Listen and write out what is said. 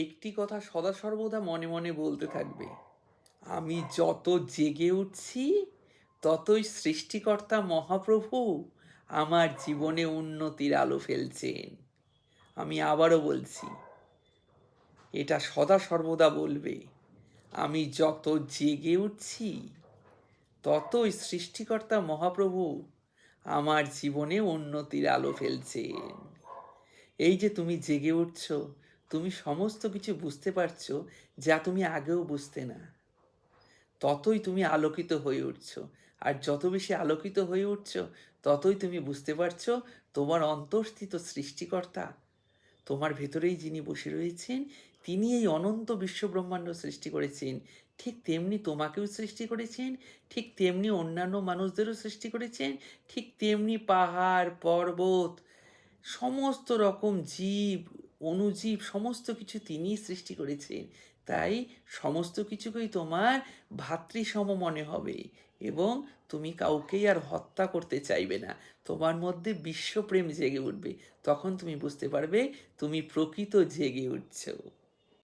একটি কথা সদা সর্বদা মনে মনে বলতে থাকবে, আমি যত জেগে উঠছি ততই সৃষ্টিকর্তা মহাপ্রভু আমার জীবনে উন্নতির আলো ফেলছেন। আমি আবারও বলছি, এটা সদা সর্বদা বলবে, আমি যত জেগে উঠছি ততই সৃষ্টিকর্তা মহাপ্রভু আমার জীবনে উন্নতির আলো ফেলছেন। এই যে তুমি জেগে উঠছো, তুমি সমস্ত কিছু বুঝতে পারছো যা তুমি আগেও বুঝতে না, ততই তুমি আলোকিত হয়ে উঠছো। আর যত বেশি আলোকিত হয়ে উঠছো ততই তুমি বুঝতে পারছো তোমার অন্তর্স্থিত সৃষ্টিকর্তা, তোমার ভেতরেই যিনি বসে রয়েছেন, তিনি এই অনন্ত বিশ্বব্রহ্মাণ্ড সৃষ্টি করেছেন। ঠিক তেমনি তোমাকেও সৃষ্টি করেছেন, ঠিক তেমনি অন্যান্য মানুষদেরও সৃষ্টি করেছেন, ঠিক তেমনি পাহাড় পর্বত সমস্ত রকম জীব অণুজীব সমস্ত কিছু তিনিই সৃষ্টি করেছেন। তাই সমস্ত কিছুকেই তোমার ভাতৃসম মনে হবে এবং তুমি কাউকেই আর হত্যা করতে চাইবে না। তোমার মধ্যে বিশ্বপ্রেম জেগে উঠবে। তখন তুমি বুঝতে পারবে তুমি প্রকৃত জেগে উঠছো।